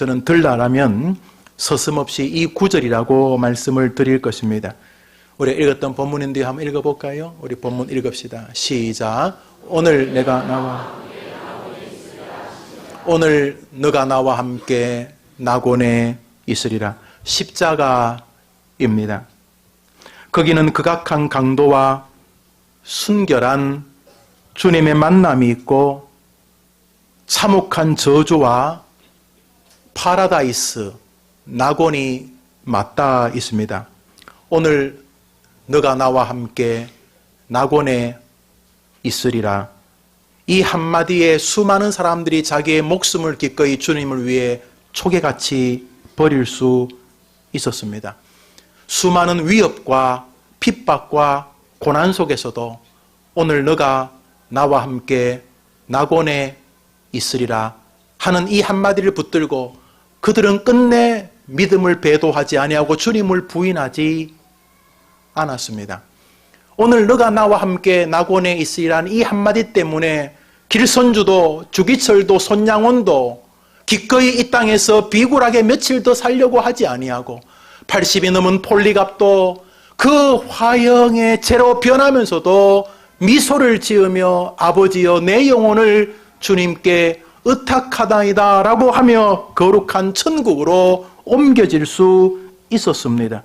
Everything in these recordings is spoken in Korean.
저는 들라라면 서슴없이 이 구절이라고 말씀을 드릴 것입니다. 우리 읽었던 본문인데 한번 읽어볼까요? 우리 본문 읽읍시다. 시작. 오늘 너가 나와 함께 낙원에 있으리라. 십자가입니다. 거기는 극악한 강도와 순결한 주님의 만남이 있고 참혹한 저주와 파라다이스, 낙원이 맞닿아 있습니다. 오늘 너가 나와 함께 낙원에 있으리라. 이 한마디에 수많은 사람들이 자기의 목숨을 기꺼이 주님을 위해 초계같이 버릴 수 있었습니다. 수많은 위협과 핍박과 고난 속에서도 오늘 너가 나와 함께 낙원에 있으리라 하는 이 한마디를 붙들고 그들은 끝내 믿음을 배도하지 아니하고 주님을 부인하지 않았습니다. 오늘 너가 나와 함께 낙원에 있으리라는 이 한마디 때문에 길선주도 주기철도 손양원도 기꺼이 이 땅에서 비굴하게 며칠 더 살려고 하지 아니하고 80이 넘은 폴리갑도 그 화형의 죄로 변하면서도 미소를 지으며 아버지여 내 영혼을 주님께 의탁하다이다 라고 하며 거룩한 천국으로 옮겨질 수 있었습니다.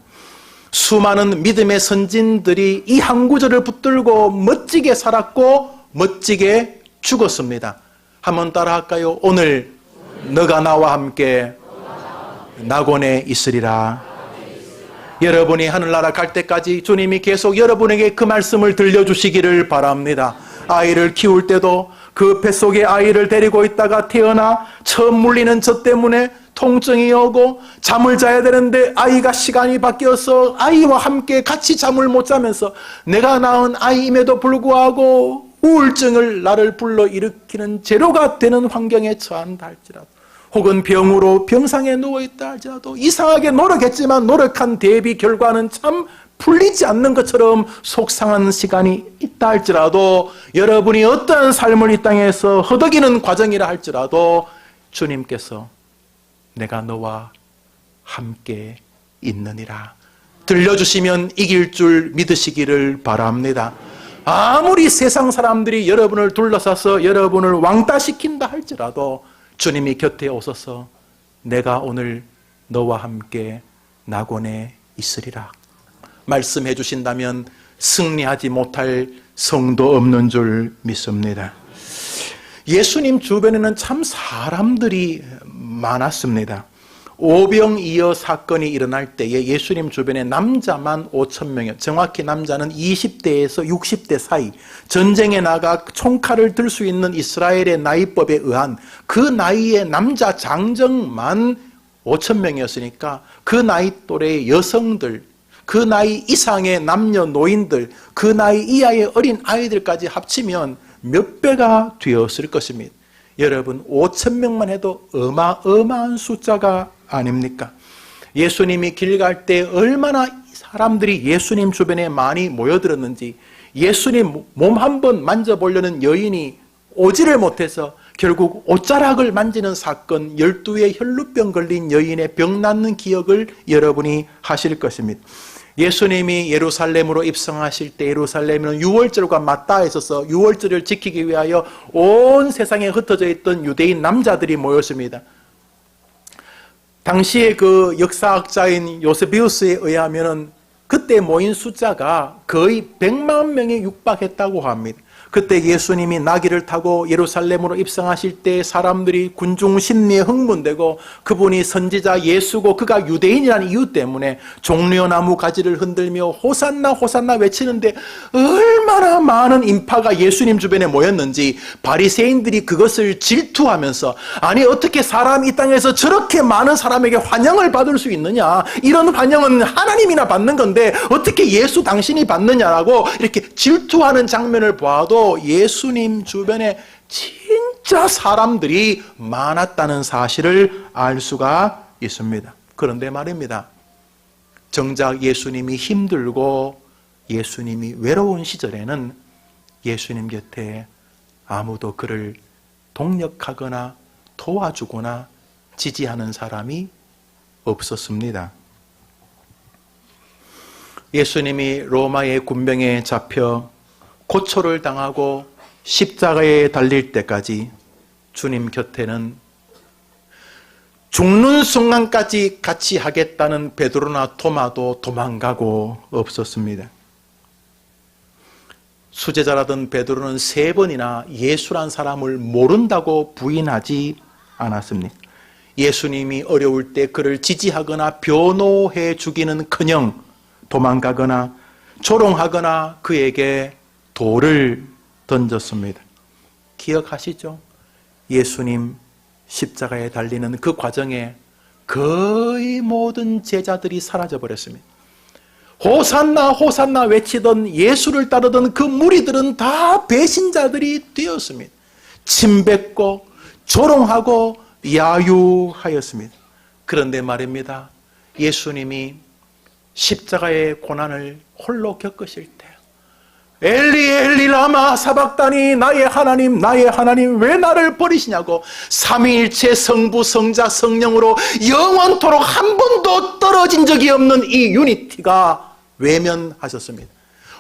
수많은 믿음의 선진들이 이 한 구절을 붙들고 멋지게 살았고 멋지게 죽었습니다. 한번 따라 할까요? 오늘 너가 나와 함께 낙원에 있으리라. 여러분이 하늘나라 갈 때까지 주님이 계속 여러분에게 그 말씀을 들려주시기를 바랍니다. 아이를 키울 때도 그 뱃속에 아이를 데리고 있다가 태어나 처음 물리는 저 때문에 통증이 오고 잠을 자야 되는데 아이가 시간이 바뀌어서 아이와 함께 같이 잠을 못 자면서 내가 낳은 아이임에도 불구하고 우울증을 나를 불러일으키는 재료가 되는 환경에 처한다 할지라도 혹은 병으로 병상에 누워있다 할지라도 이상하게 노력했지만 노력한 대비 결과는 참 풀리지 않는 것처럼 속상한 시간이 있다 할지라도 여러분이 어떠한 삶을 이 땅에서 허덕이는 과정이라 할지라도 주님께서 내가 너와 함께 있느니라 들려주시면 이길 줄 믿으시기를 바랍니다. 아무리 세상 사람들이 여러분을 둘러싸서 여러분을 왕따시킨다 할지라도 주님이 곁에 오셔서 내가 오늘 너와 함께 낙원에 있으리라 말씀해 주신다면 승리하지 못할 성도 없는 줄 믿습니다. 예수님 주변에는 참 사람들이 많았습니다. 오병이어 사건이 일어날 때에 예수님 주변에 남자만 5,000명이요. 정확히 남자는 20대에서 60대 사이 전쟁에 나가 총칼을 들 수 있는 이스라엘의 나이법에 의한 그 나이의 남자 장정만 5,000명이었으니까 그 나이 또래의 여성들, 그 나이 이상의 남녀노인들, 그 나이 이하의 어린 아이들까지 합치면 몇 배가 되었을 것입니다. 여러분 5,000명만 해도 어마어마한 숫자가 아닙니까? 예수님이 길 갈 때 얼마나 사람들이 예수님 주변에 많이 모여들었는지 예수님 몸 한번 만져보려는 여인이 오지를 못해서 결국 옷자락을 만지는 사건 12의 혈루병 걸린 여인의 병 낫는 기억을 여러분이 하실 것입니다. 예수님이 예루살렘으로 입성하실 때 예루살렘은 유월절과 맞닿아 있어서 유월절을 지키기 위하여 온 세상에 흩어져 있던 유대인 남자들이 모였습니다. 당시에 그 역사학자인 요세비우스에 의하면 그때 모인 숫자가 거의 100만 명에 육박했다고 합니다. 그때 예수님이 나귀를 타고 예루살렘으로 입성하실 때 사람들이 군중 심리에 흥분되고 그분이 선지자 예수고 그가 유대인이라는 이유 때문에 종려나무 가지를 흔들며 호산나 호산나 외치는데 얼마나 많은 인파가 예수님 주변에 모였는지 바리새인들이 그것을 질투하면서 아니 어떻게 사람이 이 땅에서 저렇게 많은 사람에게 환영을 받을 수 있느냐, 이런 환영은 하나님이나 받는 건데 어떻게 예수 당신이 받느냐라고 이렇게 질투하는 장면을 봐도 예수님 주변에 진짜 사람들이 많았다는 사실을 알 수가 있습니다. 그런데 말입니다, 정작 예수님이 힘들고 예수님이 외로운 시절에는 예수님 곁에 아무도 그를 동력하거나 도와주거나 지지하는 사람이 없었습니다. 예수님이 로마의 군병에 잡혀 고초를 당하고 십자가에 달릴 때까지 주님 곁에는 죽는 순간까지 같이 하겠다는 베드로나 토마도 도망가고 없었습니다. 수제자라던 베드로는 3번이나 예수란 사람을 모른다고 부인하지 않았습니다. 예수님이 어려울 때 그를 지지하거나 변호해 주기는커녕 도망가거나 조롱하거나 그에게 돌을 던졌습니다. 기억하시죠? 예수님 십자가에 달리는 그 과정에 거의 모든 제자들이 사라져버렸습니다. 호산나 호산나 외치던 예수를 따르던 그 무리들은 다 배신자들이 되었습니다. 침뱉고 조롱하고 야유하였습니다. 그런데 말입니다. 예수님이 십자가의 고난을 홀로 겪으실 때 엘리 엘리 라마 사박다니 나의 하나님 왜 나를 버리시냐고 삼위일체 성부 성자 성령으로 영원토록 한 번도 떨어진 적이 없는 이 유니티가 외면하셨습니다.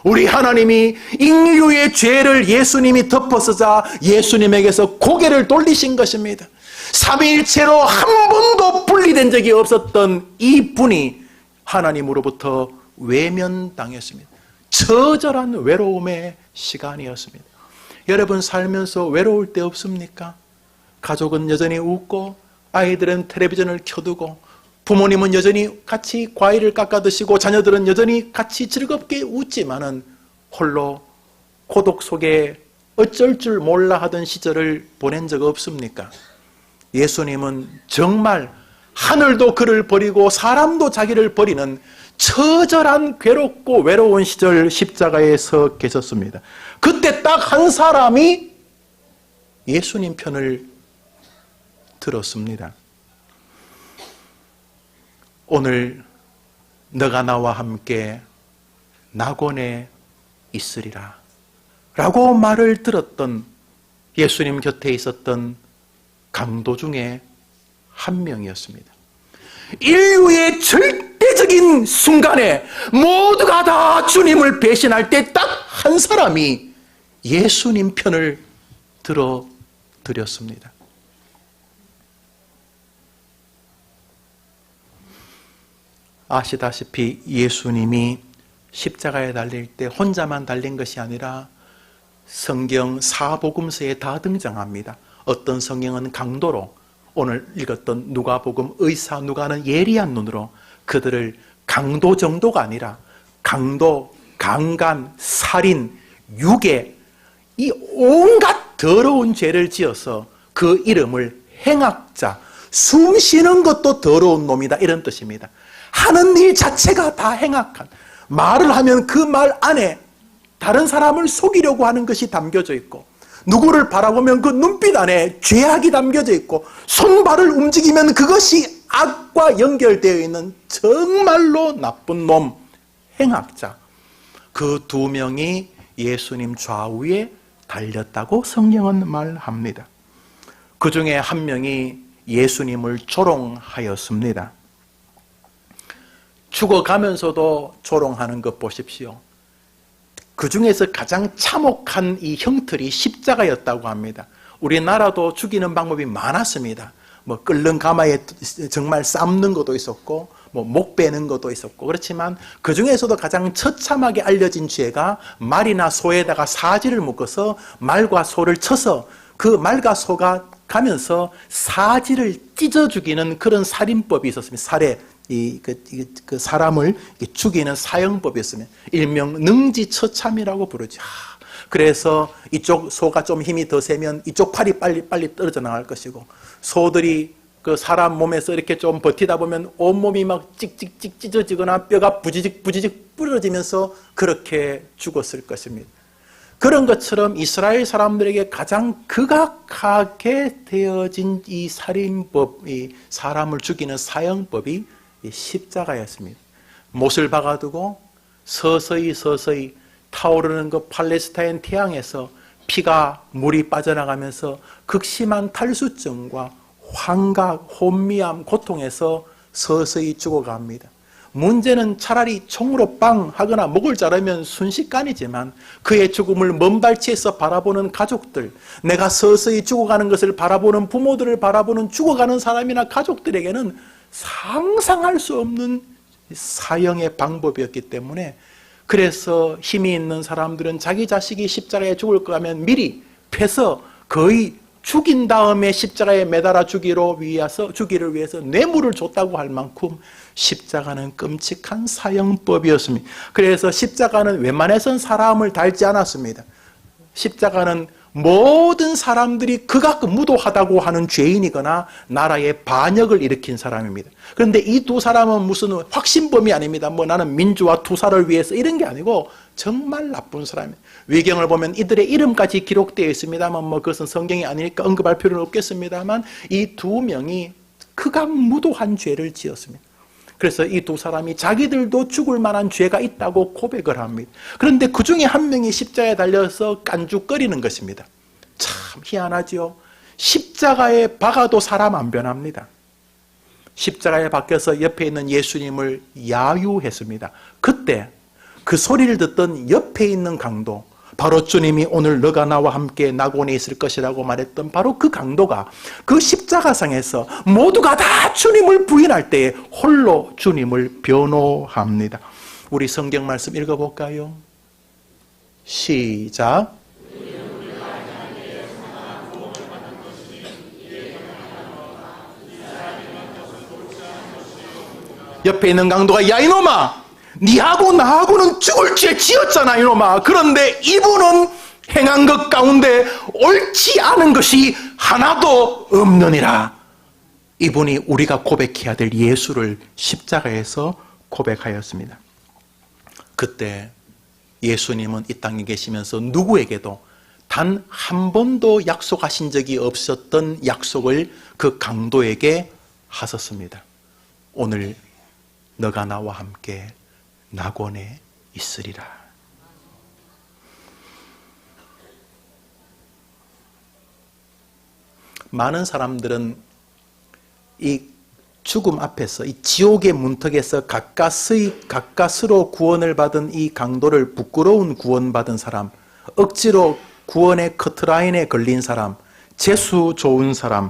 우리 하나님이 인류의 죄를 예수님이 덮어쓰자 예수님에게서 고개를 돌리신 것입니다. 삼위일체로 한 번도 분리된 적이 없었던 이 분이 하나님으로부터 외면당했습니다. 처절한 외로움의 시간이었습니다. 여러분 살면서 외로울 때 없습니까? 가족은 여전히 웃고 아이들은 텔레비전을 켜두고 부모님은 여전히 같이 과일을 깎아 드시고 자녀들은 여전히 같이 즐겁게 웃지만은 홀로 고독 속에 어쩔 줄 몰라 하던 시절을 보낸 적 없습니까? 예수님은 정말 하늘도 그를 버리고 사람도 자기를 버리는 처절한 괴롭고 외로운 시절 십자가에 서 계셨습니다. 그때 딱 한 사람이 예수님 편을 들었습니다. 오늘 너가 나와 함께 낙원에 있으리라 라고 말을 들었던 예수님 곁에 있었던 강도 중에 한 명이었습니다. 인류의 절대적인 순간에 모두가 다 주님을 배신할 때 딱 한 사람이 예수님 편을 들어드렸습니다. 아시다시피 예수님이 십자가에 달릴 때 혼자만 달린 것이 아니라 성경 사복음서에 다 등장합니다. 어떤 성경은 강도로, 오늘 읽었던 누가복음 의사 누가는 예리한 눈으로 그들을 강도 정도가 아니라 강도, 강간, 살인, 유괴, 이 온갖 더러운 죄를 지어서 그 이름을 행악자, 숨 쉬는 것도 더러운 놈이다 이런 뜻입니다. 하는 일 자체가 다 행악한, 말을 하면 그 말 안에 다른 사람을 속이려고 하는 것이 담겨져 있고 누구를 바라보면 그 눈빛 안에 죄악이 담겨져 있고 손발을 움직이면 그것이 악과 연결되어 있는 정말로 나쁜 놈, 행악자. 그 2명이 예수님 좌우에 달렸다고 성경은 말합니다. 그 중에 한 명이 예수님을 조롱하였습니다. 죽어가면서도 조롱하는 것 보십시오. 그 중에서 가장 참혹한 이 형틀이 십자가였다고 합니다. 우리나라도 죽이는 방법이 많았습니다. 뭐 끓는 가마에 정말 삶는 것도 있었고 뭐 목 베는 것도 있었고, 그렇지만 그 중에서도 가장 처참하게 알려진 죄가 말이나 소에다가 사지를 묶어서 말과 소를 쳐서 그 말과 소가 가면서 사지를 찢어 죽이는 그런 살인법이 있었습니다. 살해, 그 사람을 죽이는 사형법이었으면 일명 능지처참이라고 부르죠. 그래서 이쪽 소가 좀 힘이 더 세면 이쪽 팔이 빨리 떨어져 나갈 것이고, 소들이 그 사람 몸에서 이렇게 좀 버티다 보면 온몸이 막 찍찍찍 찢어지거나 뼈가 부지직 부러지면서 그렇게 죽었을 것입니다. 그런 것처럼 이스라엘 사람들에게 가장 극악하게 되어진 이 살인법, 이 사람을 죽이는 사형법이 십자가였습니다. 못을 박아두고 서서히 타오르는 그 팔레스타인 태양에서 피가 물이 빠져나가면서 극심한 탈수증과 환각, 혼미함, 고통에서 서서히 죽어갑니다. 문제는 차라리 총으로 빵 하거나 목을 자르면 순식간이지만 그의 죽음을 먼발치에서 바라보는 가족들, 내가 서서히 죽어가는 것을 바라보는 부모들을 바라보는 죽어가는 사람이나 가족들에게는 상상할 수 없는 사형의 방법이었기 때문에, 그래서 힘이 있는 사람들은 자기 자식이 십자가에 죽을 거 하면 미리 패서 거의 죽인 다음에 십자가에 매달아 주기를 위해서 뇌물을 줬다고 할 만큼 십자가는 끔찍한 사형법이었습니다. 그래서 십자가는 웬만해선 사람을 달지 않았습니다. 십자가는 모든 사람들이 극악 무도하다고 하는 죄인이거나 나라의 반역을 일으킨 사람입니다. 그런데 이 두 사람은 무슨 확신범이 아닙니다. 나는 민주와 투사를 위해서 이런 게 아니고 정말 나쁜 사람이에요. 외경을 보면 이들의 이름까지 기록되어 있습니다만 그것은 성경이 아니니까 언급할 필요는 없겠습니다만 이 두 명이 극악 무도한 죄를 지었습니다. 그래서 이 두 사람이 자기들도 죽을 만한 죄가 있다고 고백을 합니다. 그런데 그 중에 한 명이 십자가에 달려서 깐죽거리는 것입니다. 참 희한하죠. 십자가에 박아도 사람 안 변합니다. 십자가에 박혀서 옆에 있는 예수님을 야유했습니다. 그때 그 소리를 듣던 옆에 있는 강도, 바로 주님이 오늘 너가 나와 함께 낙원에 있을 것이라고 말했던 바로 그 강도가 그 십자가상에서 모두가 다 주님을 부인할 때에 홀로 주님을 변호합니다. 우리 성경 말씀 읽어볼까요? 시작. 옆에 있는 강도가 야 이놈아, 니하고 나하고는 죽을 죄 지었잖아 이놈아. 그런데 이분은 행한 것 가운데 옳지 않은 것이 하나도 없느니라. 이분이 우리가 고백해야 될 예수를 십자가에서 고백하였습니다. 그때 예수님은 이 땅에 계시면서 누구에게도 단 한 번도 약속하신 적이 없었던 약속을 그 강도에게 하셨습니다. 오늘 너가 나와 함께 낙원에 있으리라. 많은 사람들은 이 죽음 앞에서 이 지옥의 문턱에서 가까스로 구원을 받은 이 강도를 부끄러운 구원받은 사람, 억지로 구원의 커트라인에 걸린 사람, 재수 좋은 사람,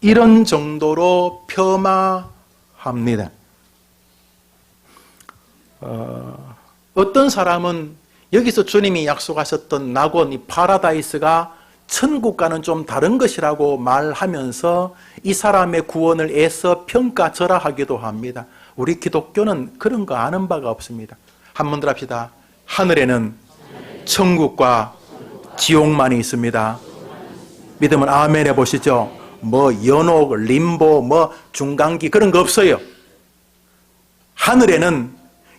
이런 정도로 폄하합니다. 어떤 사람은 여기서 주님이 약속하셨던 낙원, 이 파라다이스가 천국과는 좀 다른 것이라고 말하면서 이 사람의 구원을 애써 평가절하하기도 합니다. 우리 기독교는 그런 거 아는 바가 없습니다. 한번 더 합시다. 하늘에는 천국과 지옥만이 있습니다. 믿으면 아멘 해보시죠. 연옥, 림보, 중간기 그런 거 없어요. 하늘에는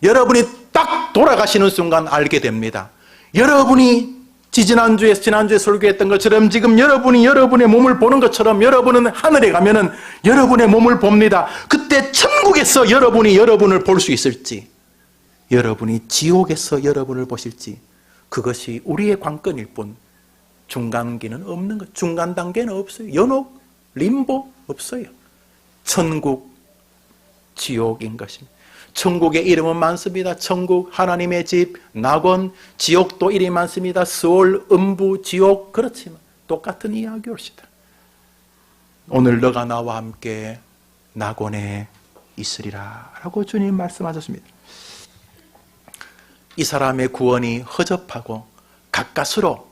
여러분이 딱 돌아가시는 순간 알게 됩니다. 여러분이 지난주에 설교했던 것처럼 지금 여러분이 여러분의 몸을 보는 것처럼 여러분은 하늘에 가면은 여러분의 몸을 봅니다. 그때 천국에서 여러분이 여러분을 볼 수 있을지, 여러분이 지옥에서 여러분을 보실지, 그것이 우리의 관건일 뿐 중간기는 없는 것, 중간 단계는 없어요. 연옥, 림보 없어요. 천국, 지옥인 것입니다. 천국의 이름은 많습니다. 천국, 하나님의 집, 낙원, 지옥도 이름이 많습니다. 스올, 음부, 지옥. 그렇지만 똑같은 이야기입니다. 오늘 너가 나와 함께 낙원에 있으리라 라고 주님 말씀하셨습니다. 이 사람의 구원이 허접하고 가까스로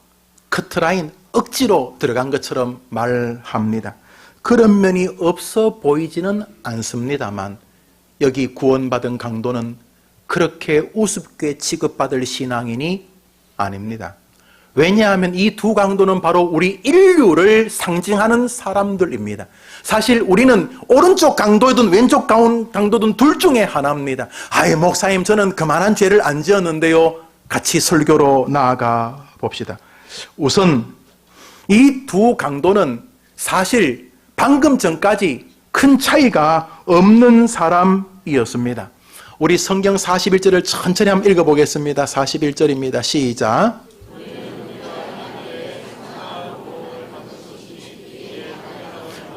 커트라인 억지로 들어간 것처럼 말합니다. 그런 면이 없어 보이지는 않습니다만 여기 구원받은 강도는 그렇게 우습게 취급받을 신앙인이 아닙니다. 왜냐하면 이 두 강도는 바로 우리 인류를 상징하는 사람들입니다. 사실 우리는 오른쪽 강도든 왼쪽 강도든 둘 중에 하나입니다. 목사님 저는 그만한 죄를 안 지었는데요. 같이 설교로 나아가 봅시다. 우선 이 두 강도는 사실 방금 전까지 큰 차이가 없는 사람이었습니다. 우리 성경 41절을 천천히 한번 읽어보겠습니다. 41절입니다. 시작.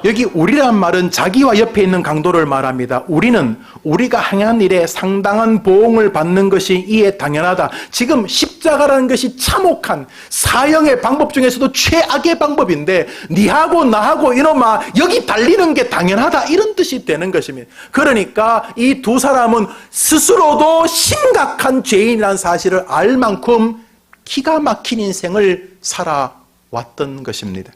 여기 우리란 말은 자기와 옆에 있는 강도를 말합니다. 우리는 우리가 행한 일에 상당한 보응을 받는 것이 이에 당연하다. 지금 십자가라는 것이 참혹한 사형의 방법 중에서도 최악의 방법인데 니하고 나하고 이놈아 여기 달리는 게 당연하다, 이런 뜻이 되는 것입니다. 그러니까 이 두 사람은 스스로도 심각한 죄인이라는 사실을 알 만큼 기가 막힌 인생을 살아왔던 것입니다.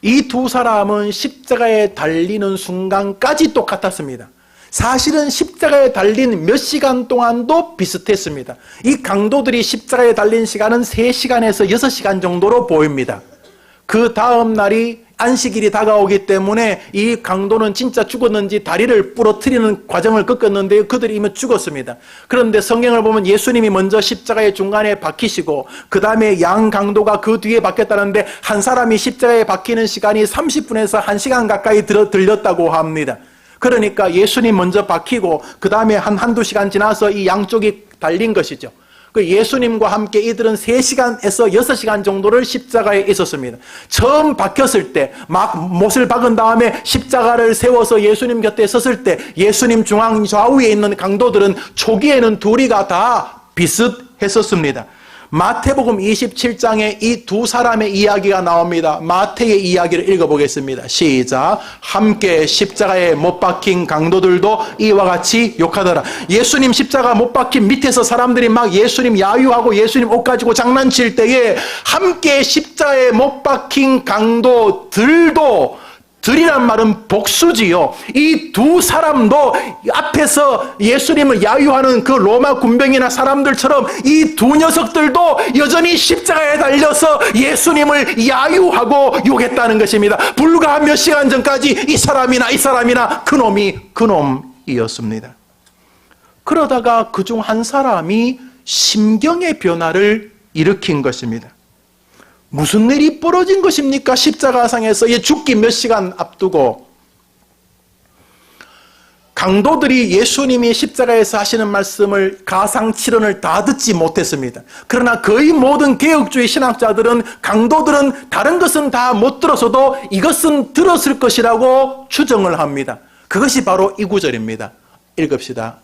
이 두 사람은 십자가에 달리는 순간까지 똑같았습니다. 사실은 십자가에 달린 몇 시간 동안도 비슷했습니다. 이 강도들이 십자가에 달린 시간은 3시간에서 6시간 정도로 보입니다. 그 다음 날이 안식일이 다가오기 때문에 이 강도는 진짜 죽었는지 다리를 부러뜨리는 과정을 겪었는데 그들이 이미 죽었습니다. 그런데 성경을 보면 예수님이 먼저 십자가의 중간에 박히시고 그 다음에 양 강도가 그 뒤에 박혔다는데 한 사람이 십자가에 박히는 시간이 30분에서 1시간 가까이 들렸다고 합니다. 그러니까 예수님 먼저 박히고 그 다음에 한두 시간 지나서 이 양쪽이 달린 것이죠. 그 예수님과 함께 이들은 3시간에서 6시간 정도를 십자가에 있었습니다. 처음 박혔을 때 막 못을 박은 다음에 십자가를 세워서 예수님 곁에 섰을 때 예수님 중앙 좌우에 있는 강도들은 초기에는 둘이가 다 비슷했었습니다. 마태복음 27장에 이 두 사람의 이야기가 나옵니다. 마태의 이야기를 읽어보겠습니다. 시작. 함께 십자가에 못 박힌 강도들도 이와 같이 욕하더라. 예수님 십자가 못 박힌 밑에서 사람들이 막 예수님 야유하고 예수님 옷 가지고 장난칠 때에 함께 십자가에 못 박힌 강도들도, 들이란 말은 복수지요. 이 두 사람도 앞에서 예수님을 야유하는 그 로마 군병이나 사람들처럼 이 두 녀석들도 여전히 십자가에 달려서 예수님을 야유하고 욕했다는 것입니다. 불과 몇 시간 전까지 이 사람이나 그놈이었습니다. 그러다가 그중 한 사람이 심경의 변화를 일으킨 것입니다. 무슨 일이 벌어진 것입니까? 십자가상에서 죽기 몇 시간 앞두고 강도들이 예수님이 십자가에서 하시는 말씀을 가상칠언을 다 듣지 못했습니다. 그러나 거의 모든 개혁주의 신학자들은 강도들은 다른 것은 다 못 들었어도 이것은 들었을 것이라고 추정을 합니다. 그것이 바로 이 구절입니다. 읽읍시다.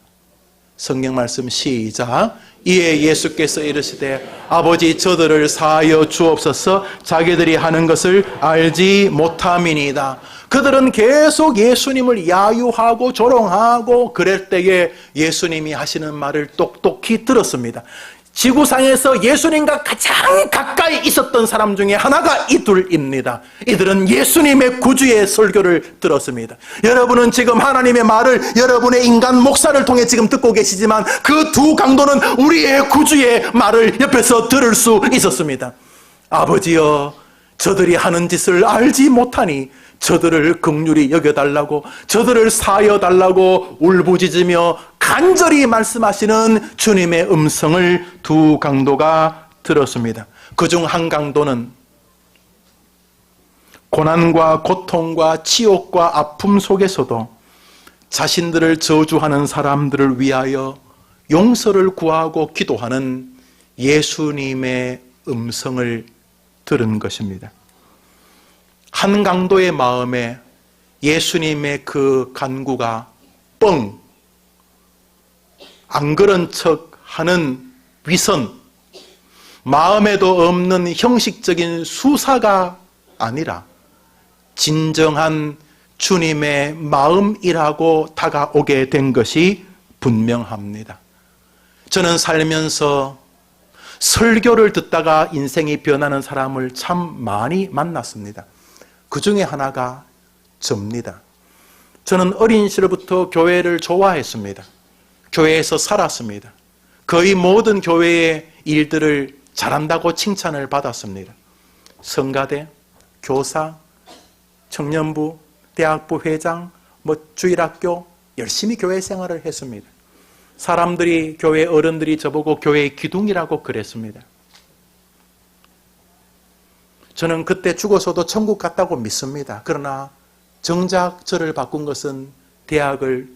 성경 말씀 시작. 이에 예수께서 이르시되 아버지 저들을 사하여 주옵소서 자기들이 하는 것을 알지 못함이니이다. 그들은 계속 예수님을 야유하고 조롱하고 그럴 때에 예수님이 하시는 말을 똑똑히 들었습니다. 지구상에서 예수님과 가장 가까이 있었던 사람 중에 하나가 이둘입니다. 이들은 예수님의 구주의 설교를 들었습니다. 여러분은 지금 하나님의 말을 여러분의 인간 목사를 통해 지금 듣고 계시지만 그 두 강도는 우리의 구주의 말을 옆에서 들을 수 있었습니다. 아버지여 저들이 하는 짓을 알지 못하니 저들을 긍휼히 여겨달라고, 저들을 사여달라고 울부짖으며 간절히 말씀하시는 주님의 음성을 두 강도가 들었습니다. 그중 한 강도는 고난과 고통과 치욕과 아픔 속에서도 자신들을 저주하는 사람들을 위하여 용서를 구하고 기도하는 예수님의 음성을 들은 것입니다. 한 강도의 마음에 예수님의 그 간구가 안 그런 척 하는 위선, 마음에도 없는 형식적인 수사가 아니라 진정한 주님의 마음이라고 다가오게 된 것이 분명합니다. 저는 살면서 설교를 듣다가 인생이 변하는 사람을 참 많이 만났습니다. 그 중에 하나가 접니다. 저는 어린 시절부터 교회를 좋아했습니다. 교회에서 살았습니다. 거의 모든 교회의 일들을 잘한다고 칭찬을 받았습니다. 성가대, 교사, 청년부, 대학부 회장, 주일학교 열심히 교회 생활을 했습니다. 사람들이, 교회 어른들이 저보고 교회의 기둥이라고 그랬습니다. 저는 그때 죽어서도 천국 갔다고 믿습니다. 그러나 정작 저를 바꾼 것은 대학을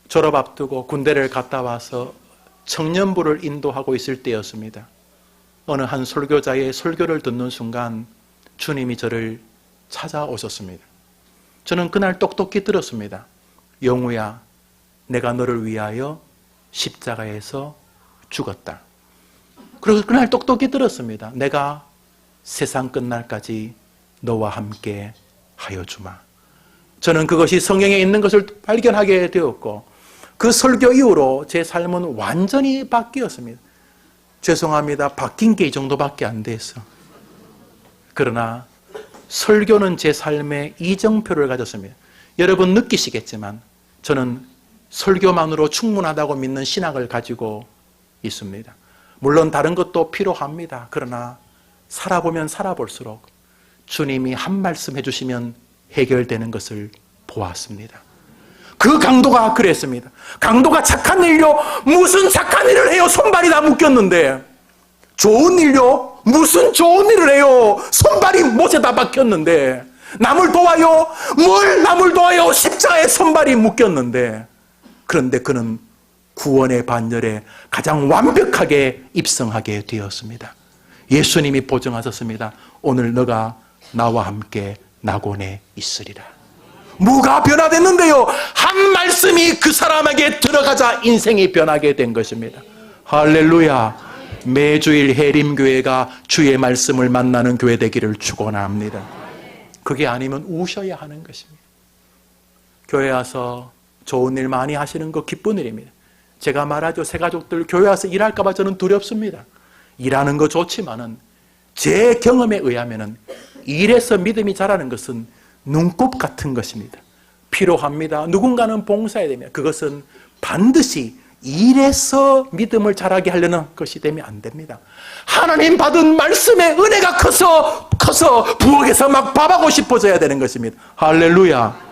졸업 앞두고 군대를 갔다 와서 청년부를 인도하고 있을 때였습니다. 어느 한 설교자의 설교를 듣는 순간 주님이 저를 찾아오셨습니다. 저는 그날 똑똑히 들었습니다. 영우야, 내가 너를 위하여 십자가에서 죽었다. 그리고 그날 똑똑히 들었습니다. 내가 세상 끝날까지 너와 함께 하여 주마. 저는 그것이 성경에 있는 것을 발견하게 되었고 그 설교 이후로 제 삶은 완전히 바뀌었습니다. 죄송합니다. 바뀐 게 이 정도밖에 안 됐어. 그러나 설교는 제 삶의 이정표를 가졌습니다. 여러분 느끼시겠지만 저는 설교만으로 충분하다고 믿는 신학을 가지고 있습니다. 물론 다른 것도 필요합니다. 그러나 살아보면 살아볼수록 주님이 한 말씀 해주시면 해결되는 것을 보았습니다. 그 강도가 그랬습니다. 강도가 착한 일요? 무슨 착한 일을 해요? 손발이 다 묶였는데. 좋은 일요? 무슨 좋은 일을 해요? 손발이 못에 다 박혔는데. 남을 도와요? 뭘 남을 도와요? 십자가에 손발이 묶였는데. 그런데 그는 구원의 반열에 가장 완벽하게 입성하게 되었습니다. 예수님이 보증하셨습니다. 오늘 너가 나와 함께 낙원에 있으리라. 뭐가 변화됐는데요? 한 말씀이 그 사람에게 들어가자 인생이 변하게 된 것입니다. 할렐루야. 매주일 해림교회가 주의 말씀을 만나는 교회 되기를 축원합니다. 그게 아니면 우셔야 하는 것입니다. 교회 와서 좋은 일 많이 하시는 거 기쁜 일입니다. 제가 말하죠. 새가족들 교회 와서 일할까 봐 저는 두렵습니다. 일하는 거 좋지만은 제 경험에 의하면은 일에서 믿음이 자라는 것은 눈곱 같은 것입니다. 필요합니다. 누군가는 봉사해야 됩니다. 그것은 반드시 일에서 믿음을 자라게 하려는 것이 되면 안 됩니다. 하나님 받은 말씀의 은혜가 커서 부엌에서 막 밥하고 싶어져야 되는 것입니다. 할렐루야.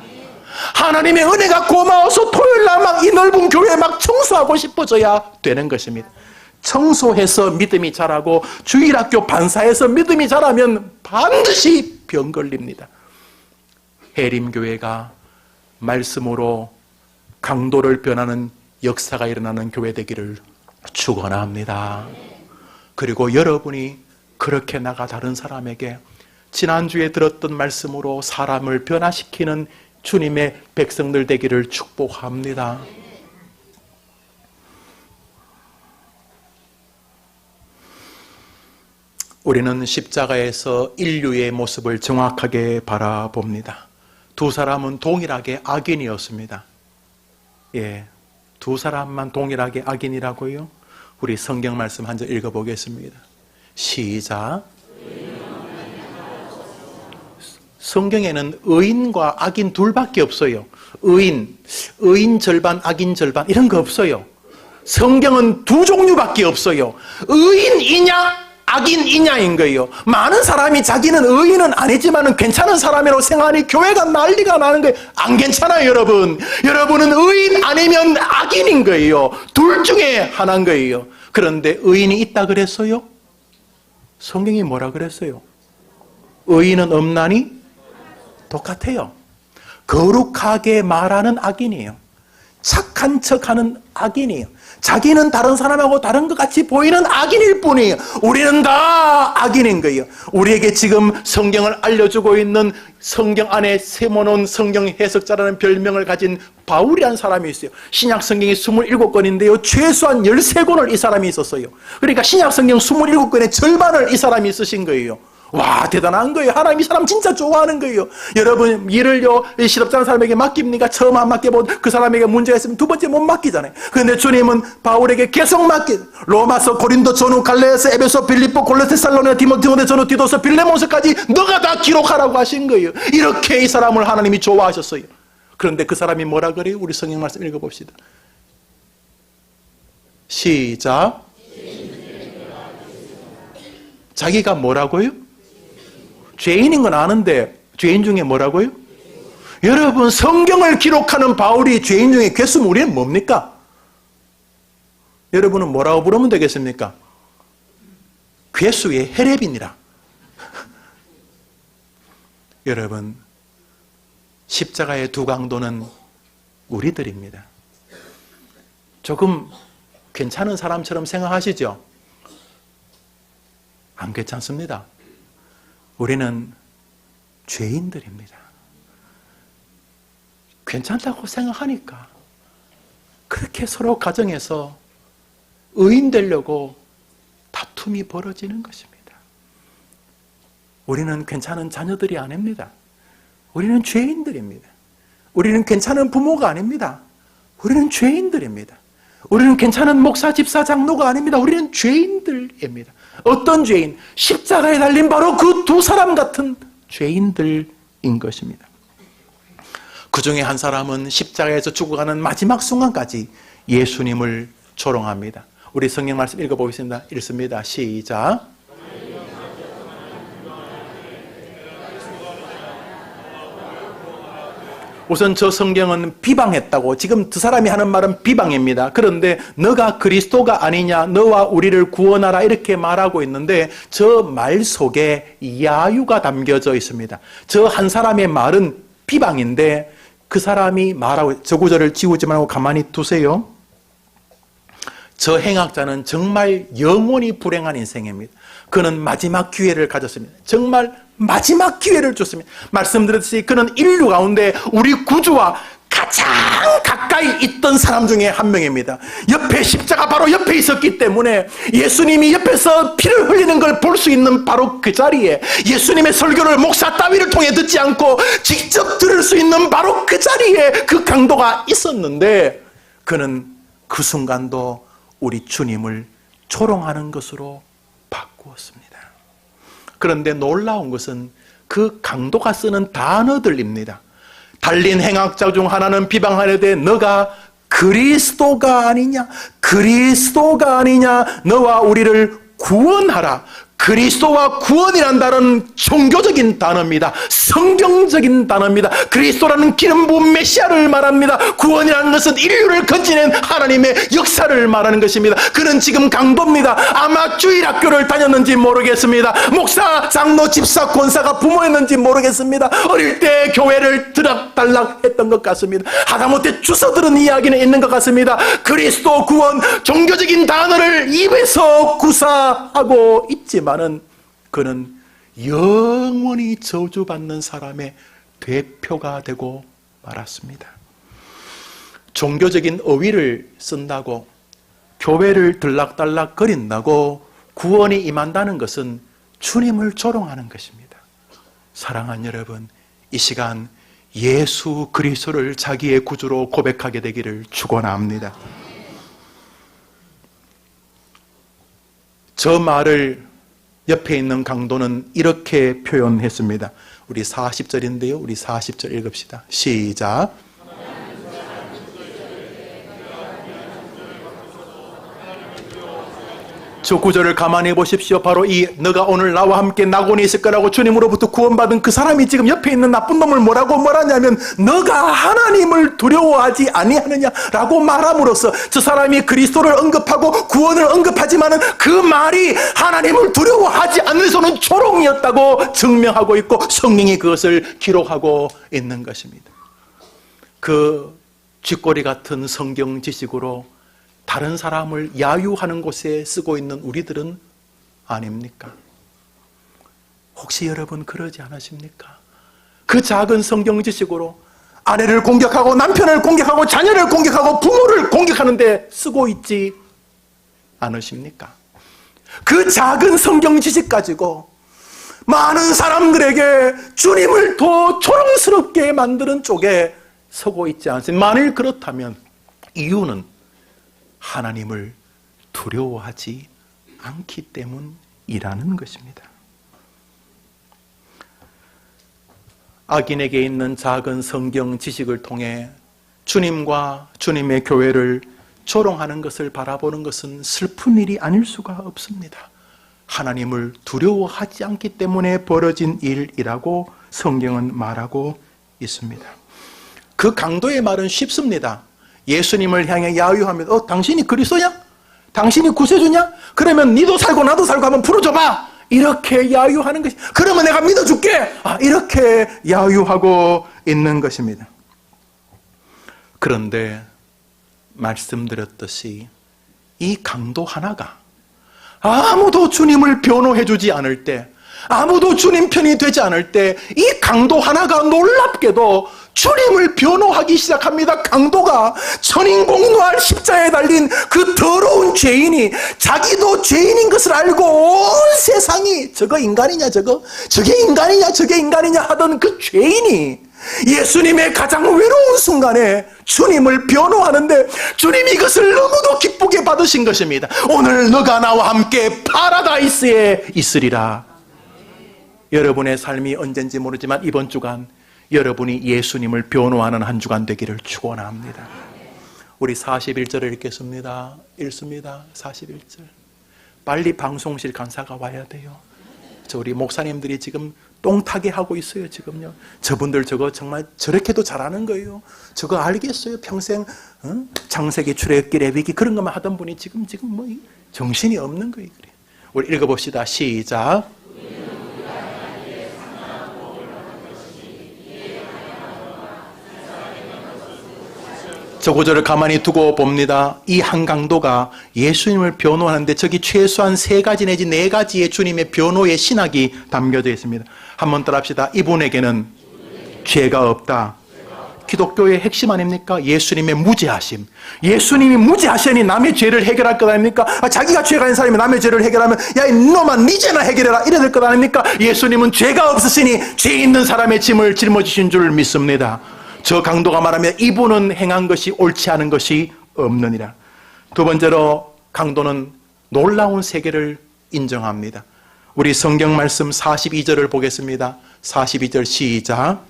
하나님의 은혜가 고마워서 토요일날 막 이 넓은 교회에 막 청소하고 싶어져야 되는 것입니다. 청소해서 믿음이 자라고 주일학교 반사해서 믿음이 자라면 반드시 병 걸립니다. 해림교회가 말씀으로 강도를 변하는 역사가 일어나는 교회 되기를 축원합니다. 그리고 여러분이 그렇게 나가 다른 사람에게 지난주에 들었던 말씀으로 사람을 변화시키는 주님의 백성들 되기를 축복합니다. 우리는 십자가에서 인류의 모습을 정확하게 바라봅니다. 두 사람은 동일하게 악인이었습니다. 예, 두 사람만 동일하게 악인이라고요? 우리 성경 말씀 한 절 읽어보겠습니다. 시작. 성경에는 의인과 악인 둘밖에 없어요. 의인 절반, 악인 절반 이런 거 없어요. 성경은 두 종류밖에 없어요. 의인이냐 악인이냐인 거예요. 많은 사람이 자기는 의인은 아니지만 괜찮은 사람이라고 생각하니 교회가 난리가 나는 거예요. 안 괜찮아요, 여러분. 여러분은 의인 아니면 악인인 거예요. 둘 중에 하나인 거예요. 그런데 의인이 있다 그랬어요? 성경이 뭐라 그랬어요? 의인은 없나니? 똑같아요. 거룩하게 말하는 악인이에요. 착한 척하는 악인이에요. 자기는 다른 사람하고 다른 것 같이 보이는 악인일 뿐이에요. 우리는 다 악인인 거예요. 우리에게 지금 성경을 알려주고 있는 성경 안에 세모놓은 성경 해석자라는 별명을 가진 바울이라는 사람이 있어요. 신약 성경이 27권인데요. 최소한 13권을 이 사람이 있었어요. 그러니까 신약 성경 27권의 절반을 이 사람이 쓰신 거예요. 와, 대단한 거예요. 하나님 이 사람 진짜 좋아하는 거예요. 여러분, 일을요, 시덥잖은 사람에게 맡깁니까? 처음 안 맡겨본 그 사람에게 문제가 있으면 두 번째 못 맡기잖아요. 그런데 주님은 바울에게 계속 로마서, 고린도, 전후, 갈라디아서, 에베소, 빌립보, 골로새, 데살로니가, 디모데, 전후, 디도서, 빌레몬서까지 너가 다 기록하라고 하신 거예요. 이렇게 이 사람을 하나님이 좋아하셨어요. 그런데 그 사람이 뭐라 그래요? 우리 성경 말씀 읽어봅시다. 시작. 자기가 뭐라고요? 죄인인 건 아는데 죄인 중에 뭐라고요? 여러분, 성경을 기록하는 바울이 죄인 중에 괴수면 우리는 뭡니까? 여러분은 뭐라고 부르면 되겠습니까? 괴수의 헤레빈이라. 여러분, 십자가의 두 강도는 우리들입니다. 조금 괜찮은 사람처럼 생각하시죠? 안 괜찮습니다. 우리는 죄인들입니다. 괜찮다고 생각하니까 그렇게 서로 가정에서 의인 되려고 다툼이 벌어지는 것입니다. 우리는 괜찮은 자녀들이 아닙니다. 우리는 죄인들입니다. 우리는 괜찮은 부모가 아닙니다. 우리는 죄인들입니다. 우리는 괜찮은 목사, 집사, 장로가 아닙니다. 우리는 죄인들입니다. 어떤 죄인? 십자가에 달린 바로 그 두 사람 같은 죄인들인 것입니다. 그 중에 한 사람은 십자가에서 죽어가는 마지막 순간까지 예수님을 조롱합니다. 우리 성경 말씀 읽어보겠습니다. 읽습니다. 시작. 우선 저 성경은 비방했다고, 지금 두 사람이 하는 말은 비방입니다. 그런데 너가 그리스도가 아니냐, 너와 우리를 구원하라 이렇게 말하고 있는데 저 말 속에 야유가 담겨져 있습니다. 저 한 사람의 말은 비방인데 그 사람이 말하고, 저 구절을 지우지 말고 가만히 두세요. 저 행악자는 정말 영원히 불행한 인생입니다. 그는 마지막 기회를 가졌습니다. 정말 마지막 기회를 줬습니다. 말씀드렸듯이 그는 인류 가운데 우리 구주와 가장 가까이 있던 사람 중에 한 명입니다. 옆에 십자가 바로 옆에 있었기 때문에 예수님이 옆에서 피를 흘리는 걸 볼 수 있는 바로 그 자리에, 예수님의 설교를 목사 따위를 통해 듣지 않고 직접 들을 수 있는 바로 그 자리에 그 강도가 있었는데 그는 그 순간도 우리 주님을 조롱하는 것으로 바꾸었습니다. 그런데 놀라운 것은 그 강도가 쓰는 단어들입니다. 달린 행악자 중 하나는 비방하려되 너가 그리스도가 아니냐, 그리스도가 아니냐, 너와 우리를 구원하라. 그리스도와 구원이란 단어는 종교적인 단어입니다. 성경적인 단어입니다. 그리스도라는 기름 부은 메시아를 말합니다. 구원이라는 것은 인류를 건지는 하나님의 역사를 말하는 것입니다. 그는 지금 강도입니다. 아마 주일학교를 다녔는지 모르겠습니다. 목사, 장로, 집사, 권사가 부모였는지 모르겠습니다. 어릴 때 교회를 들락달락 했던 것 같습니다. 하다못해 주워 들은 이야기는 있는 것 같습니다. 그리스도, 구원, 종교적인 단어를 입에서 구사하고 있지만 그는 영원히 저주받는 사람의 대표가 되고 말았습니다. 종교적인 어휘를 쓴다고, 교회를 들락달락 거린다고 구원이 임한다는 것은 주님을 조롱하는 것입니다. 사랑하는 여러분, 이 시간 예수 그리스도를 자기의 구주로 고백하게 되기를 축원합니다. 저 말을 옆에 있는 강도는 이렇게 표현했습니다. 우리 40절인데요. 우리 40절 읽읍시다. 시작. 저 구절을 가만히 보십시오. 바로 이 너가 오늘 나와 함께 낙원에 있을 거라고 주님으로부터 구원받은 그 사람이 지금 옆에 있는 나쁜 놈을 뭐라고 말하냐면 너가 하나님을 두려워하지 아니하느냐라고 말함으로써 저 사람이 그리스도를 언급하고 구원을 언급하지만은 그 말이 하나님을 두려워하지 않으면서는 조롱이었다고 증명하고 있고 성경이 그것을 기록하고 있는 것입니다. 그 쥐꼬리 같은 성경 지식으로 다른 사람을 야유하는 곳에 쓰고 있는 우리들은 아닙니까? 혹시 여러분 그러지 않으십니까? 그 작은 성경 지식으로 아내를 공격하고 남편을 공격하고 자녀를 공격하고 부모를 공격하는 데 쓰고 있지 않으십니까? 그 작은 성경 지식 가지고 많은 사람들에게 주님을 더 조롱스럽게 만드는 쪽에 서고 있지 않습니까? 만일 그렇다면 이유는 하나님을 두려워하지 않기 때문이라는 것입니다. 악인에게 있는 작은 성경 지식을 통해 주님과 주님의 교회를 조롱하는 것을 바라보는 것은 슬픈 일이 아닐 수가 없습니다. 하나님을 두려워하지 않기 때문에 벌어진 일이라고 성경은 말하고 있습니다. 그 강도의 말은 쉽습니다. 예수님을 향해 야유하면 당신이 그리스도냐? 당신이 구세주냐? 그러면 니도 살고 나도 살고 한번 풀어줘봐. 이렇게 야유하는 것이, 그러면 내가 믿어줄게. 이렇게 야유하고 있는 것입니다. 그런데 말씀드렸듯이 이 강도 하나가 아무도 주님을 변호해주지 않을 때, 아무도 주님 편이 되지 않을 때 이 강도 하나가 놀랍게도 주님을 변호하기 시작합니다. 강도가 천인공노할 십자가에 달린 그 더러운 죄인이 자기도 죄인인 것을 알고 온 세상이 저거 인간이냐 저게 인간이냐 하던 그 죄인이 예수님의 가장 외로운 순간에 주님을 변호하는데 주님이 이것을 너무도 기쁘게 받으신 것입니다. 오늘 너가 나와 함께 파라다이스에 있으리라. 여러분의 삶이 언젠지 모르지만 이번 주간 여러분이 예수님을 변호하는 한 주간 되기를 축원합니다. 우리 41절을 읽겠습니다. 읽습니다. 41절. 빨리 방송실 간사가 와야 돼요. 우리 목사님들이 지금 똥타게 하고 있어요. 지금요. 저분들 저거 정말 저렇게도 잘하는 거예요. 저거 알겠어요. 평생 창세기, 출애굽기, 레위기 그런 것만 하던 분이 지금 뭐 정신이 없는 거예요. 우리 읽어봅시다. 시작. 저 구절을 가만히 두고 봅니다. 이 한 강도가 예수님을 변호하는데 저기 최소한 3가지 내지 4가지의 주님의 변호의 신학이 담겨져 있습니다. 한번 따라합시다. 이분에게는 죄가 없다. 기독교의 핵심 아닙니까? 예수님의 무죄하심. 예수님이 무죄하시니 남의 죄를 해결할 것 아닙니까? 자기가 죄가 있는 사람이 남의 죄를 해결하면 야 이놈아 네 죄나 해결해라 이래야 될 것 아닙니까? 예수님은 죄가 없으시니 죄 있는 사람의 짐을 짊어지신 줄 믿습니다. 저 강도가 말하면 이분은 행한 것이 옳지 않은 것이 없느니라. 두 번째로 강도는 놀라운 세계를 인정합니다. 우리 성경 말씀 42절을 보겠습니다. 42절 시작.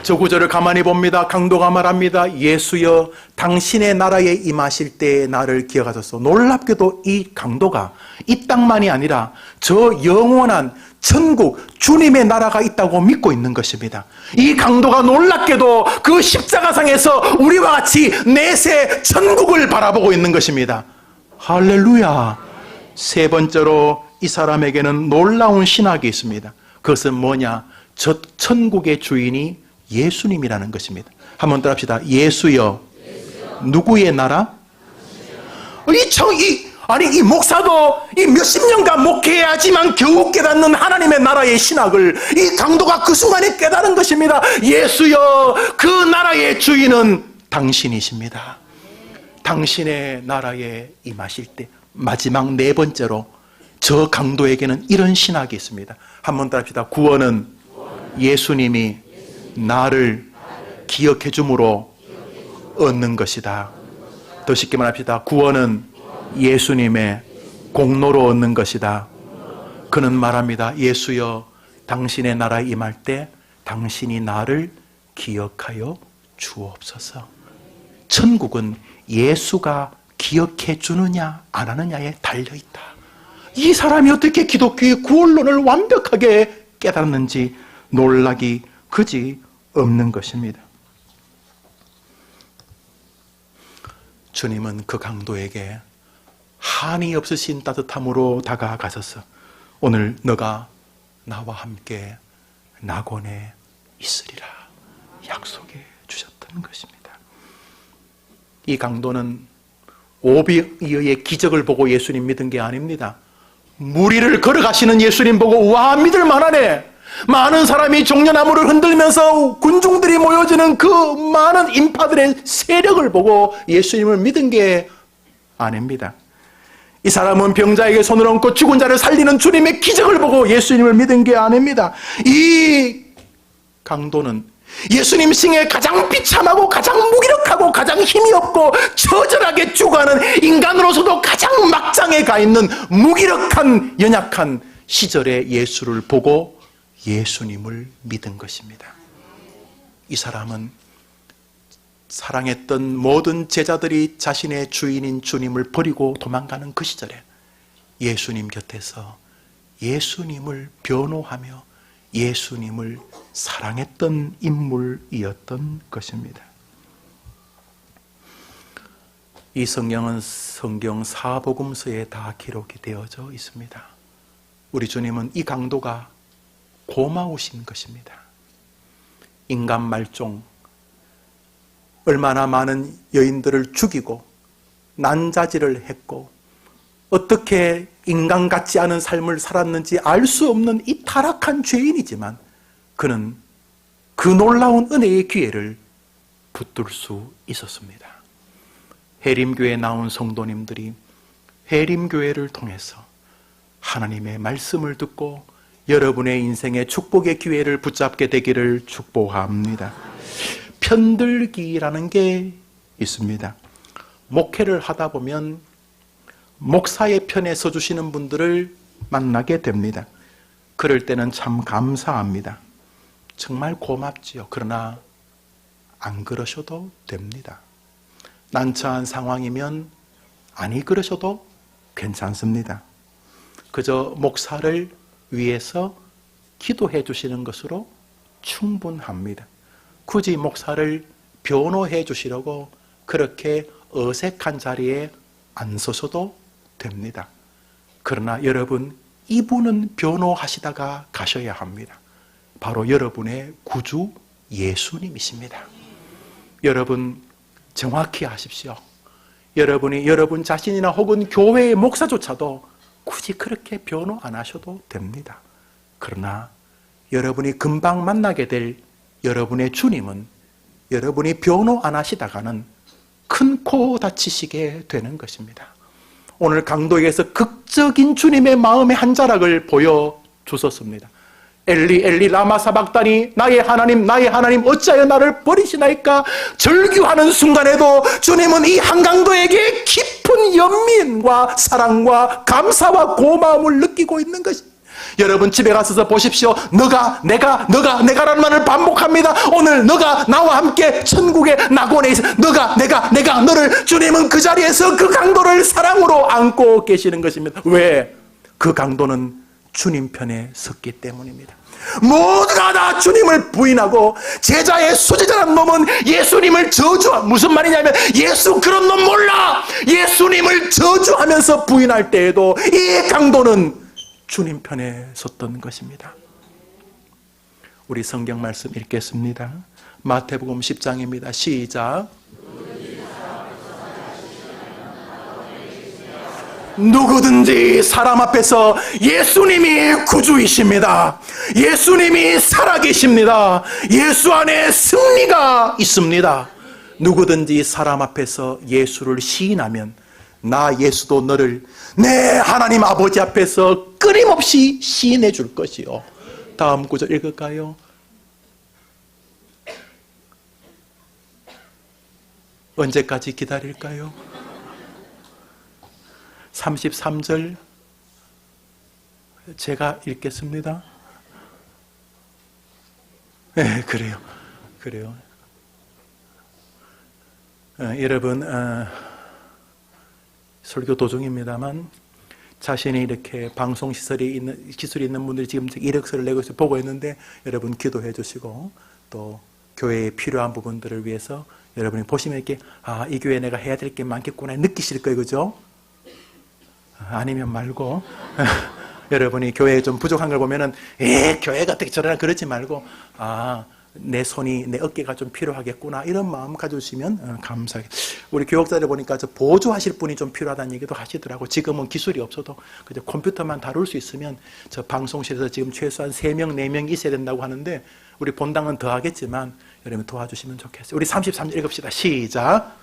저 구절을 가만히 봅니다. 강도가 말합니다. 예수여 당신의 나라에 임하실 때에 나를 기억하소서. 놀랍게도 이 강도가 이 땅만이 아니라 저 영원한 천국 주님의 나라가 있다고 믿고 있는 것입니다. 이 강도가 놀랍게도 그 십자가상에서 우리와 같이 내세 천국을 바라보고 있는 것입니다. 할렐루야. 세 번째로 이 사람에게는 놀라운 신학이 있습니다. 그것은 뭐냐? 저 천국의 주인이 예수님이라는 것입니다. 한번 따라합시다. 예수여. 누구의 나라? 이 목사도 이 몇십 년간 목회해야지만 겨우 깨닫는 하나님의 나라의 신학을 이 강도가 그 순간에 깨달은 것입니다. 예수여, 그 나라의 주인은 당신이십니다. 당신의 나라에 임하실 때 마지막 4번째로 저 강도에게는 이런 신학이 있습니다. 한번 따라합시다. 구원은 예수님이 나를 기억해 줌으로 얻는 것이다. 더 쉽게 말합시다. 구원은 예수님의 공로로 얻는 것이다. 그는 말합니다. 예수여, 당신의 나라에 임할 때 당신이 나를 기억하여 주옵소서. 천국은 예수가 기억해 주느냐 안 하느냐에 달려있다. 이 사람이 어떻게 기독교의 구원론을 완벽하게 깨닫는지 놀라기 그지 없는 것입니다. 주님은 그 강도에게 한이 없으신 따뜻함으로 다가가셔서 오늘 너가 나와 함께 낙원에 있으리라 약속해 주셨던 것입니다. 이 강도는 오비의 기적을 보고 예수님 믿은 게 아닙니다. 무리를 걸어가시는 예수님 보고 와 믿을 만하네. 많은 사람이 종려나무를 흔들면서 군중들이 모여지는 그 많은 인파들의 세력을 보고 예수님을 믿은 게 아닙니다. 이 사람은 병자에게 손을 얹고 죽은 자를 살리는 주님의 기적을 보고 예수님을 믿은 게 아닙니다. 이 강도는 예수님 싱에 가장 비참하고 가장 무기력하고 가장 힘이 없고 처절하게 죽어가는 인간으로서도 가장 막장에 가 있는 무기력한 연약한 시절의 예수를 보고 예수님을 믿은 것입니다. 이 사람은 사랑했던 모든 제자들이 자신의 주인인 주님을 버리고 도망가는 그 시절에 예수님 곁에서 예수님을 변호하며 예수님을 사랑했던 인물이었던 것입니다. 이 성경은 성경 사복음서에 다 기록이 되어져 있습니다. 우리 주님은 이 강도가 고마우신 것입니다. 인간 말종, 얼마나 많은 여인들을 죽이고 난자질을 했고 어떻게 인간 같지 않은 삶을 살았는지 알 수 없는 이 타락한 죄인이지만 그는 그 놀라운 은혜의 기회를 붙들 수 있었습니다. 해림교회에 나온 성도님들이 해림교회를 통해서 하나님의 말씀을 듣고 여러분의 인생의 축복의 기회를 붙잡게 되기를 축복합니다. 편들기라는 게 있습니다. 목회를 하다 보면 목사의 편에 서주시는 분들을 만나게 됩니다. 그럴 때는 참 감사합니다. 정말 고맙지요. 그러나 안 그러셔도 됩니다. 난처한 상황이면 아니 그러셔도 괜찮습니다. 그저 목사를 위해서 기도해 주시는 것으로 충분합니다. 굳이 목사를 변호해 주시려고 그렇게 어색한 자리에 안 서셔도 됩니다. 그러나 여러분, 이분은 변호하시다가 가셔야 합니다. 바로 여러분의 구주 예수님이십니다. 여러분 정확히 아십시오. 여러분이 여러분 자신이나 혹은 교회의 목사조차도 굳이 그렇게 변호 안 하셔도 됩니다. 그러나 여러분이 금방 만나게 될 여러분의 주님은 여러분이 변호 안 하시다가는 큰 코 다치시게 되는 것입니다. 오늘 강도에게서 극적인 주님의 마음의 한 자락을 보여주셨습니다. 엘리 엘리 라마 사박다니, 나의 하나님 어찌하여 나를 버리시나이까. 절규하는 순간에도 주님은 이 한강도에게 깊은 연민과 사랑과 감사와 고마움을 느끼고 있는 것입니다. 여러분 집에 가서 보십시오. 너가라는 말을 반복합니다. 오늘 너가 나와 함께 천국의 낙원에 있어. 내가 너를. 주님은 그 자리에서 그 강도를 사랑으로 안고 계시는 것입니다. 왜? 그 강도는 주님 편에 섰기 때문입니다. 모두가 다 주님을 부인하고 제자의 수제자란 놈은 예수님을 저주하고, 무슨 말이냐면 예수 그런 놈 몰라, 예수님을 저주하면서 부인할 때에도 이 강도는 주님 편에 섰던 것입니다. 우리 성경 말씀 읽겠습니다. 마태복음 10장입니다. 시작. 누구든지 사람 앞에서 예수님이 구주이십니다. 예수님이 살아계십니다. 예수 안에 승리가 있습니다. 누구든지 사람 앞에서 예수를 시인하면 나 예수도 너를 내 하나님 아버지 앞에서 끊임없이 시인해 줄 것이요. 다음 구절 읽을까요? 언제까지 기다릴까요? 33절 제가 읽겠습니다. 네, 그래요. 여러분, 설교 도중입니다만 자신이 이렇게 방송 기술이 있는 분들이 지금 이력서를 내고 있어서 보고 있는데 여러분 기도해 주시고, 또 교회에 필요한 부분들을 위해서 여러분이 보시면 이렇게 이 교회에 내가 해야 될 게 많겠구나 느끼실 거예요. 그죠? 아니면 말고 여러분이 교회에 좀 부족한 걸 보면은 교회가 어떻게 저러나 그러지 말고 내 손이, 내 어깨가 좀 필요하겠구나 이런 마음 가져주시면 감사하게. 우리 교육자들 보니까 저 보조하실 분이 좀 필요하다는 얘기도 하시더라고. 지금은 기술이 없어도 그저 컴퓨터만 다룰 수 있으면 저 방송실에서 지금 최소한 3명, 4명 있어야 된다고 하는데 우리 본당은 더 하겠지만 여러분 도와주시면 좋겠어요. 우리 33절 읽읍시다. 시작.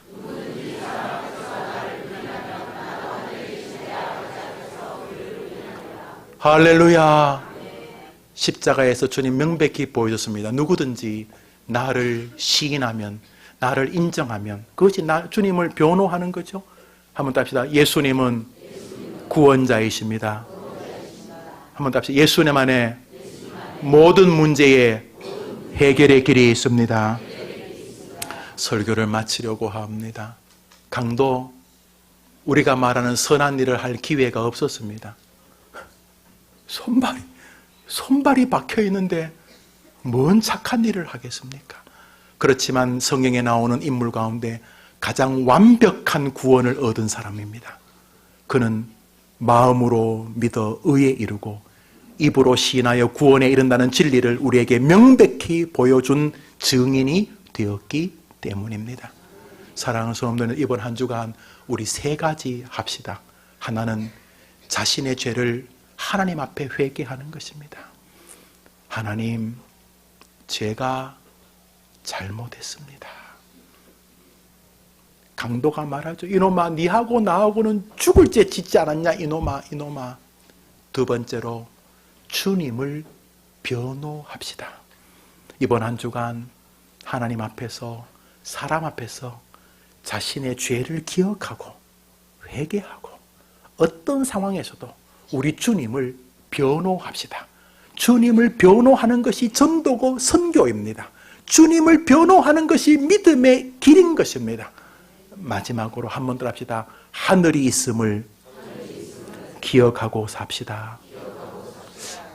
할렐루야. 십자가에서 주님 명백히 보여줬습니다. 누구든지 나를 시인하면, 나를 인정하면 그것이 주님을 변호하는 거죠. 한번 더 합시다. 예수님은 구원자이십니다. 한번 더 합시다. 예수님 안에 모든 문제의 해결의 길이 있습니다. 설교를 마치려고 합니다. 강도, 우리가 말하는 선한 일을 할 기회가 없었습니다. 손발이 박혀 있는데 뭔 착한 일을 하겠습니까? 그렇지만 성경에 나오는 인물 가운데 가장 완벽한 구원을 얻은 사람입니다. 그는 마음으로 믿어 의에 이르고 입으로 시인하여 구원에 이른다는 진리를 우리에게 명백히 보여준 증인이 되었기 때문입니다. 사랑하는 성도들, 이번 한 주간 우리 3가지 합시다. 하나는 자신의 죄를 하나님 앞에 회개하는 것입니다. 하나님, 제가 잘못했습니다. 강도가 말하죠. 이놈아, 니하고 나하고는 죽을 죄 짓지 않았냐? 이놈아, 이놈아. 두 번째로 주님을 변호합시다. 이번 한 주간 하나님 앞에서, 사람 앞에서 자신의 죄를 기억하고 회개하고 어떤 상황에서도 우리 주님을 변호합시다. 주님을 변호하는 것이 전도고 선교입니다. 주님을 변호하는 것이 믿음의 길인 것입니다. 마지막으로 한 번 더 합시다. 하늘이 있음을 기억하고 삽시다.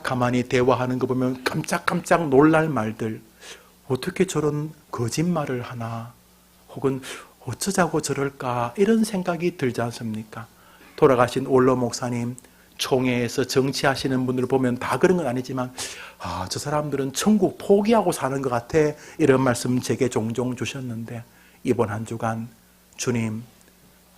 가만히 대화하는 거 보면 깜짝깜짝 놀랄 말들, 어떻게 저런 거짓말을 하나, 혹은 어쩌자고 저럴까, 이런 생각이 들지 않습니까? 돌아가신 올로 목사님, 총회에서 정치하시는 분들을 보면 다 그런 건 아니지만, 저 사람들은 천국 포기하고 사는 것 같아, 이런 말씀 제게 종종 주셨는데, 이번 한 주간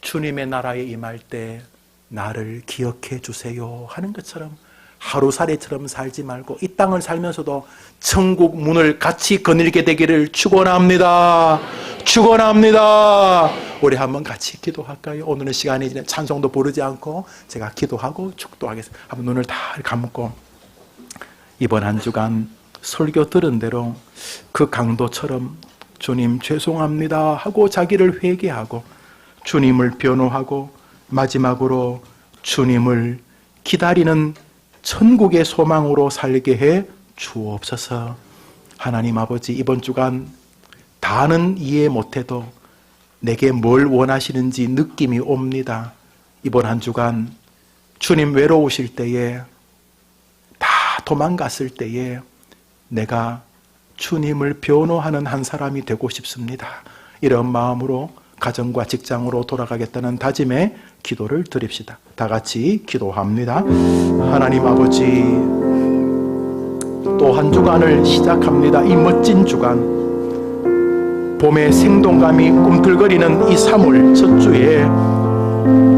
주님의 나라에 임할 때 나를 기억해 주세요 하는 것처럼 하루살이처럼 살지 말고 이 땅을 살면서도 천국 문을 같이 거닐게 되기를 축원합니다. 축원합니다. 우리 한번 같이 기도할까요? 오늘은 시간이 지나 찬송도 부르지 않고 제가 기도하고 축도하겠습니다. 한번 눈을 다 감고 이번 한 주간 설교 들은 대로 그 강도처럼 주님 죄송합니다 하고 자기를 회개하고 주님을 변호하고 마지막으로 주님을 기다리는 천국의 소망으로 살게 해 주옵소서. 하나님 아버지, 이번 주간 다는 이해 못해도 내게 뭘 원하시는지 느낌이 옵니다. 이번 한 주간 주님 외로우실 때에, 다 도망갔을 때에 내가 주님을 변호하는 한 사람이 되고 싶습니다. 이런 마음으로 가정과 직장으로 돌아가겠다는 다짐의 기도를 드립시다. 다 같이 기도합니다. 하나님 아버지, 또 한 주간을 시작합니다. 이 멋진 주간, 봄의 생동감이 꿈틀거리는 이 3월 첫 주에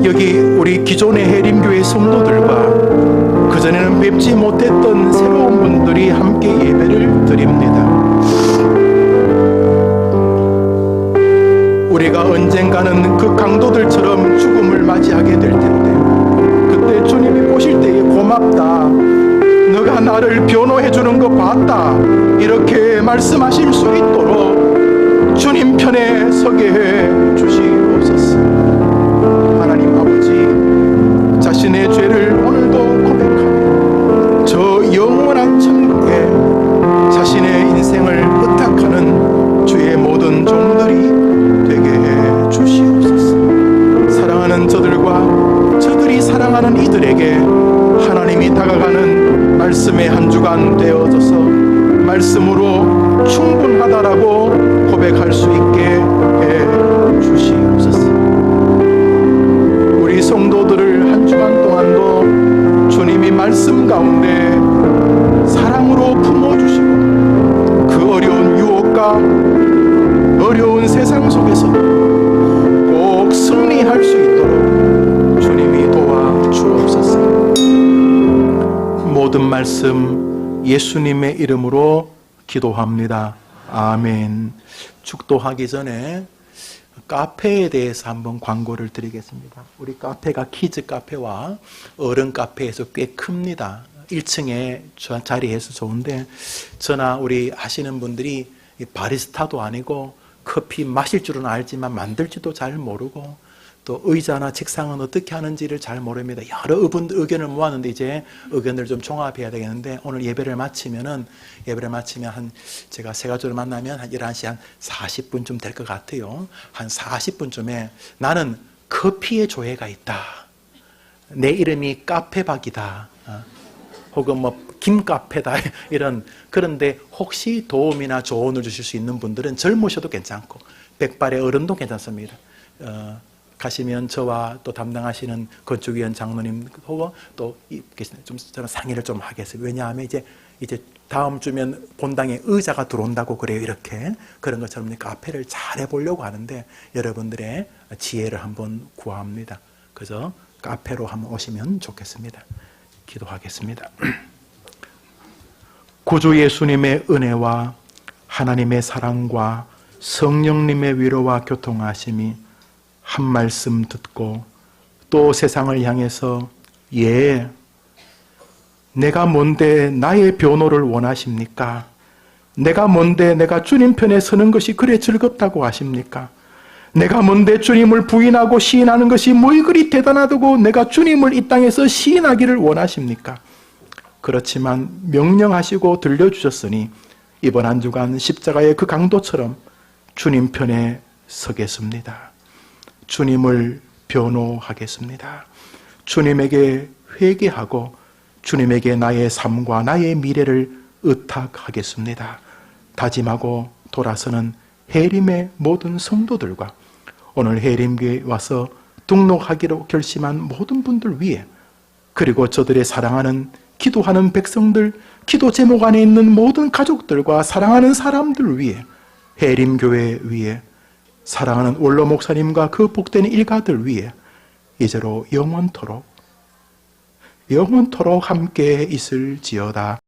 여기 우리 기존의 해림교회 성도들과 그전에는 뵙지 못했던 새로운 분들이 함께 예배를 드립니다. 우리가 언젠가는 그 강도들처럼 죽음을 맞이하게 될 텐데, 그때 주님이 보실 때에 고맙다, 너가 나를 변호해 주는 거 봤다, 이렇게 말씀하실 수 있도록 주님 편에 서게 해 주시옵소서. 하나님 아버지, 자신의 죄를 오늘도 고백하며 저 영원한 천국에 자신의 인생을 의탁하는 주의 모든 종들이 되게 해 주시옵소서. 사랑하는 저들이 사랑하는 이들에게 하나님이 다가가는 말씀의 한 주간 되어져서 말씀으로 충분하다라고 고백할 수 있게 해 주시옵소서. 우리 성도들을 한 주간 동안도 주님이 말씀 가운데 사랑으로 품어주시고 그 어려운 유혹과 어려운 세상 속에서도 꼭 승리할 수 있도록 주님이 도와주옵소서. 모든 말씀 예수님의 이름으로 기도합니다. 아멘. 축도하기 전에 카페에 대해서 한번 광고를 드리겠습니다. 우리 카페가 키즈 카페와 어른 카페에서 꽤 큽니다. 1층에 자리해서 좋은데, 저나 우리 하시는 분들이 바리스타도 아니고 커피 마실 줄은 알지만 만들지도 잘 모르고 또 의자나 책상은 어떻게 하는지를 잘 모릅니다. 여러 의견을 모았는데 이제 의견을 좀 종합해야 되겠는데, 오늘 예배를 마치면 제가 세 가족을 만나면 한 11시 한 40분쯤 될 것 같아요. 한 40분쯤에 나는 커피의 조예가 있다, 내 이름이 카페박이다, 혹은 뭐 김카페다, 이런, 그런데 혹시 도움이나 조언을 주실 수 있는 분들은 젊으셔도 괜찮고 백발의 어른도 괜찮습니다. 가시면 저와 또 담당하시는 건축위원 장로님 혹은 또 계시는 좀 저는 상의를 좀 하겠어요. 왜냐하면 이제 다음 주면 본당에 의자가 들어온다고 그래요. 이렇게 그런 것처럼 카페를 잘 해보려고 하는데 여러분들의 지혜를 한번 구합니다. 그래서 앞에로 한번 오시면 좋겠습니다. 기도하겠습니다. 구주 예수님의 은혜와 하나님의 사랑과 성령님의 위로와 교통하심이 한 말씀 듣고 또 세상을 향해서 내가 뭔데 나의 변호를 원하십니까? 내가 뭔데 내가 주님 편에 서는 것이 그래 즐겁다고 하십니까? 내가 뭔데 주님을 부인하고 시인하는 것이 뭐이 그리 대단하다고 내가 주님을 이 땅에서 시인하기를 원하십니까? 그렇지만 명령하시고 들려주셨으니 이번 한 주간 십자가의 그 강도처럼 주님 편에 서겠습니다. 주님을 변호하겠습니다. 주님에게 회개하고 주님에게 나의 삶과 나의 미래를 의탁하겠습니다. 다짐하고 돌아서는 해림의 모든 성도들과 오늘 해림교회에 와서 등록하기로 결심한 모든 분들 위해, 그리고 저들의 사랑하는 기도하는 백성들, 기도 제목 안에 있는 모든 가족들과 사랑하는 사람들 위해, 해림교회 위해, 사랑하는 원로 목사님과 그 복된 일가들 위해 이제로 영원토록 함께 있을지어다.